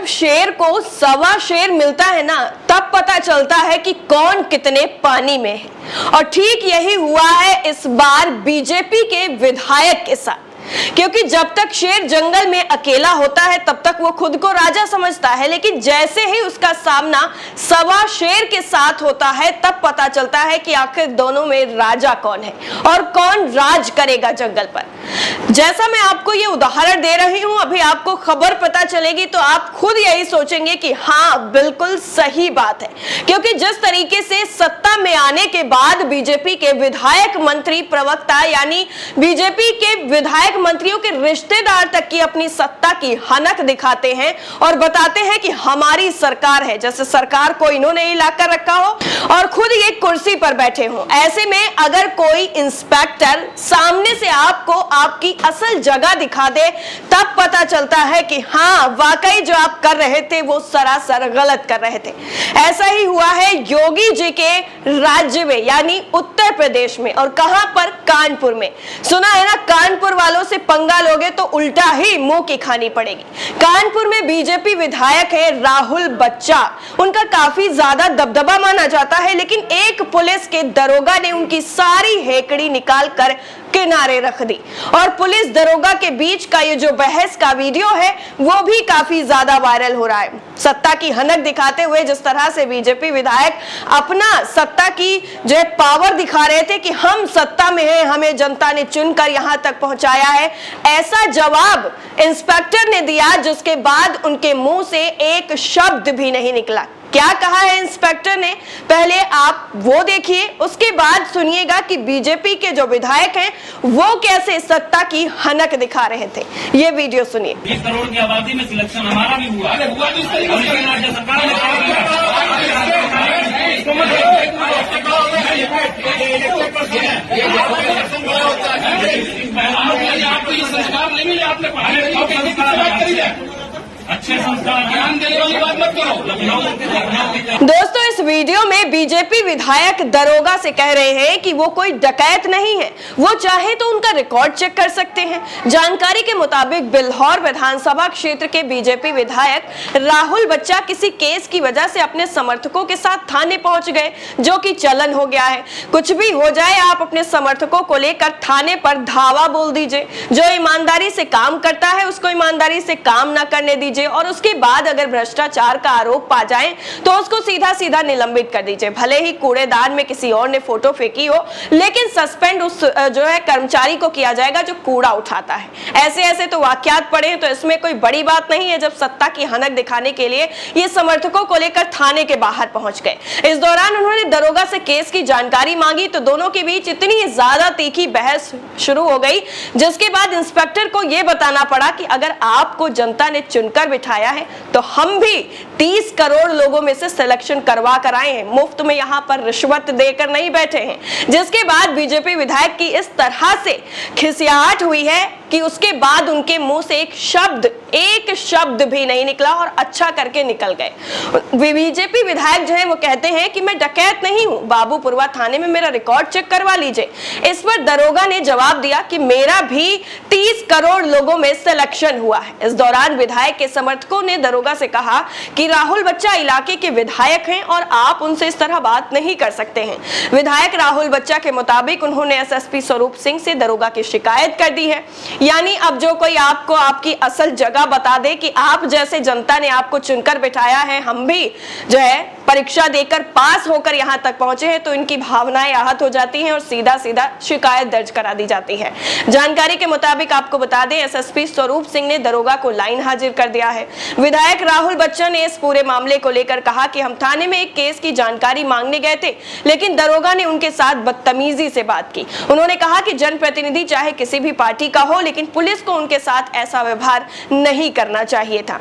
जब शेर को सवा शेर मिलता है ना, तब पता चलता है कि कौन कितने पानी में है। और ठीक यही हुआ है इस बार बीजेपी के विधायक के साथ, क्योंकि जब तक शेर जंगल में अकेला होता है तब तक वो खुद को राजा समझता है, लेकिन जैसे ही उसका सामना सवा शेर के साथ होता है तब पता चलता है कि आखिर दोनों में राजा कौन है और कौन राज करेगा जंगल पर। जैसा मैं आपको ये उदाहरण दे रही हूं, अभी आपको खबर पता चलेगी तो आप खुद यही सोचेंगे कि हाँ, बिल्कुल सही बात है। क्योंकि जिस तरीके से सत्ता में आने के बाद बीजेपी के विधायक मंत्री प्रवक्ता यानी बीजेपी के विधायक मंत्रियों के रिश्तेदार तक की अपनी सत्ता की हनक दिखाते हैं और बताते हैं कि हमारी सरकार है, जैसे सरकार को इन्होंने ही लाकर रखा हो और खुद ये कुर्सी पर बैठे हो। ऐसे में अगर कोई इंस्पेक्टर सामने से आपको आपकी असल जगह दिखा दे तब पता चलता है कि हाँ, वाकई जो आप कर रहे थे वो सरासर गलत कर रहे थे। ऐसा ही हुआ है योगी जी के राज्य में यानी उत्तर प्रदेश में, और कहां पर? कानपुर में। सुना है ना, कानपुर वालों से पंगा लोगे तो उल्टा ही मुंह की खानी पड़ेगी। कानपुर में बीजेपी विधायक है राहुल बच्चा, उनका काफी ज्यादा दबदबा माना जाता है, लेकिन एक पुलिस के दरोगा ने उनकी सारी हेकड़ी निकाल कर किनारे रख दी। और पुलिस दरोगा के बीच का ये जो बहस का वीडियो है वो भी काफी ज्यादा वायरल हो रहा है। सत्ता की हनक दिखाते हुए जिस तरह से बीजेपी विधायक अपना सत्ता की जो पावर दिखा रहे थे कि हम सत्ता में हैं, हमें जनता ने चुनकर यहां तक पहुंचाया है, ऐसा जवाब इंस्पेक्टर ने दिया जिसके बाद उनके मुंह से एक शब्द भी नहीं निकला। क्या कहा है इंस्पेक्टर ने, पहले आप वो देखिए, उसके बाद सुनिएगा कि बीजेपी के जो विधायक हैं वो कैसे सत्ता की हनक दिखा रहे थे। ये वीडियो सुनिए। 20 करोड़ की आबादी में सिलेक्शन हमारा भी हुआ, राज्य सरकार आपको ये संस्कार नहीं मिले, आपने पढ़ाई अच्छे संस्कार ध्यान देने वाली बात मत करो। दोस्तों, इस वीडियो में बीजेपी विधायक दरोगा से कह रहे हैं कि वो कोई डकैत नहीं है, वो चाहे तो उनका रिकॉर्ड चेक कर सकते हैं। जानकारी के मुताबिक बिल्हौर विधानसभा क्षेत्र के बीजेपी विधायक राहुल बच्चा किसी केस की वजह से अपने समर्थकों के साथ थाने पहुंच गए, जो कि चलन हो गया है। कुछ भी हो जाए, आप अपने समर्थकों को लेकर थाने पर धावा बोल दीजिए। जो ईमानदारी से काम करता है उसको ईमानदारी से काम न करने दीजिए, और उसके बाद अगर भ्रष्टाचार का आरोप पा जाए तो उसको सीधा सीधा निलंबित कर दीजिए। भले ही कूड़ेदान में किसी और ने फोटो फेंकी हो, लेकिन सस्पेंड उस जो है कर्मचारी को किया जाएगा जो कूड़ा उठाता है। ऐसे ऐसे तो वाकयात पड़े, तो इसमें कोई बड़ी बात नहीं है जब सत्ता की हनक दिखाने के लिए ये समर्थकों को लेकर थाने के बाहर पहुंच गए। इस दौरान उन्होंने दरोगा से केस की जानकारी मांगी तो दोनों के बीच इतनी ज्यादा तीखी बहस शुरू हो गई, जिसके बाद इंस्पेक्टर को यह बताना पड़ा कि अगर आपको जनता ने चुनकर बिठाया है तो हम भी 30 करोड़ लोगों में से सिलेक्शन करवा कर आए हैं, मुफ्त में यहां पर रिश्वत देकर नहीं बैठे हैं। जिसके बाद बीजेपी विधायक की इस तरह से खिसियाहट हुई है कि उसके बाद उनके मुंह से एक शब्द भी नहीं निकला और अच्छा करके निकल गए। बीजेपी विधायक जो है वो कहते हैं कि मैं डकैत नहीं हूं, बाबूपुरवा थाने में मेरा रिकॉर्ड चेक करवा लीजिए। इस पर दरोगा ने जवाब दिया कि मेरा भी 30 करोड़ लोगों में सिलेक्शन हुआ है। इस दौरान विधायक के समर्थकों ने दरोगा से कहा कि राहुल बच्चा इलाके के विधायक हैं और आप उनसे इस तरह बात नहीं कर सकते हैं। विधायक राहुल बच्चा के मुताबिक उन्होंने एसएसपी स्वरूप सिंह से दरोगा की शिकायत कर दी है। यानी अब जो कोई आपको आपकी असल जगह बता दे कि आप जैसे जनता ने आपको चुनकर बिठाया है, हम भी जो है परीक्षा देकर पास होकर यहाँ तक पहुंचे हैं, तो इनकी भावनाएं आहत हो जाती हैं और सीधा सीधा शिकायत दर्ज करा दी जाती है। जानकारी के मुताबिक आपको बता दें, एसएसपी स्वरूप सिंह ने दरोगा को लाइन हाजिर कर दिया है। विधायक राहुल बच्चा ने इस पूरे मामले को लेकर कहा कि हम थाने में एक केस की जानकारी मांगने गए थे, लेकिन दरोगा ने उनके साथ बदतमीजी से बात की। उन्होंने कहा कि जनप्रतिनिधि चाहे किसी भी पार्टी का हो, लेकिन पुलिस को उनके साथ ऐसा व्यवहार नहीं करना चाहिए था।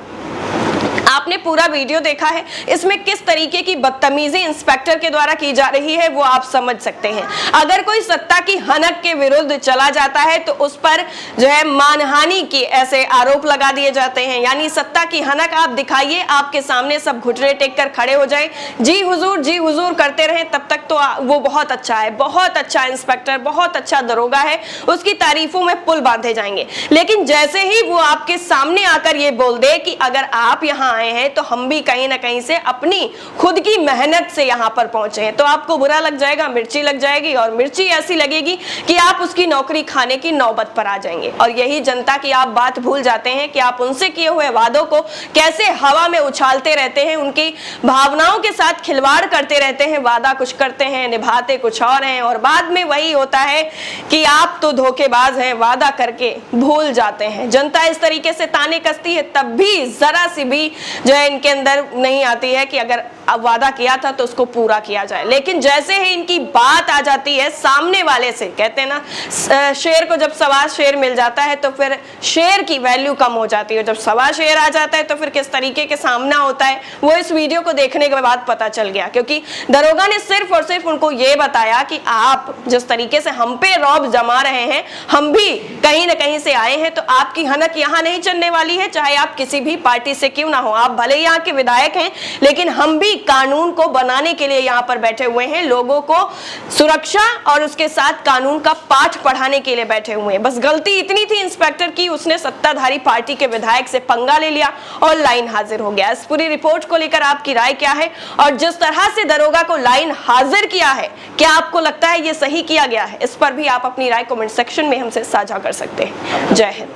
आपने पूरा वीडियो देखा है, इसमें किस तरीके की बदतमीजी इंस्पेक्टर के द्वारा की जा रही है वो आप समझ सकते हैं। अगर कोई सत्ता की हनक के विरुद्ध चला जाता है तो उस पर जो है मानहानि के ऐसे आरोप लगा दिए जाते हैं। यानी सत्ता की हनक आप दिखाइए, आपके सामने सब घुटने टेक कर खड़े हो जाए, जी हुजूर करते रहे, तब तक तो वो बहुत अच्छा है, बहुत अच्छा इंस्पेक्टर, बहुत अच्छा दरोगा है, उसकी तारीफों में पुल बांधे जाएंगे। लेकिन जैसे ही वो आपके सामने आकर ये बोल दे कि अगर आप यहाँ आए हैं तो हम भी कहीं ना कहीं से अपनी खुद की मेहनत से यहाँ पर पहुंचे हैं। तो आपको बुरा लग जाएगा, मिर्ची लग जाएगी, और मिर्ची ऐसी लगेगी कि आप उसकी नौकरी खाने की नौबत पर आ जाएंगे। और यही जनता की आप बात भूल जाते हैं कि आप उनसे किए हुए वादों को कैसे हवा में उछालते रहते हैं, उनकी भावनाओं के साथ खिलवाड़ करते रहते हैं। वादा कुछ करते हैं, निभाते कुछ और हैं, और बाद में वही होता है कि आप तो धोखेबाज हैं, वादा करके भूल जाते हैं। जनता इस तरीके से ताने कसती है, तब भी जरा सी भी जो है इनके अंदर नहीं आती है कि अगर वादा किया था तो उसको पूरा किया जाए। लेकिन जैसे ही इनकी बात आ जाती है सामने वाले से, कहते हैं ना शेर को जब सवा शेर मिल जाता है तो फिर शेर की वैल्यू कम हो जाती है। जब सवा शेर आ जाता है तो फिर किस तरीके के सामना होता है वो इस वीडियो को देखने के बाद पता चल गया। क्योंकि दरोगा ने सिर्फ और सिर्फ उनको ये बताया कि आप जिस तरीके से हम पे रौब जमा रहे हैं, हम भी कहीं ना कहीं से आए हैं, तो आपकी हनक यहाँ नहीं चलने वाली है, चाहे आप किसी भी पार्टी से क्यों ना हो। आप भले यहाँ के विधायक हैं, लेकिन हम भी कानून को बनाने के लिए यहाँ पर बैठे हुए हैं, लोगों को सुरक्षा और उसके साथ कानून का पाठ पढ़ाने के लिए बैठे हुए हैं। बस गलती इतनी थी इंस्पेक्टर की, उसने सत्ताधारी पार्टी के विधायक से पंगा ले लिया और लाइन हाजिर हो गया। इस पूरी रिपोर्ट को लेकर आपकी राय क्या है? और जिस तरह से दरोगा को लाइन हाजिर किया है, क्या आपको लगता है ये सही किया गया है? इस पर भी आप अपनी राय कमेंट सेक्शन में हमसे साझा कर सकते हैं। जय हिंद।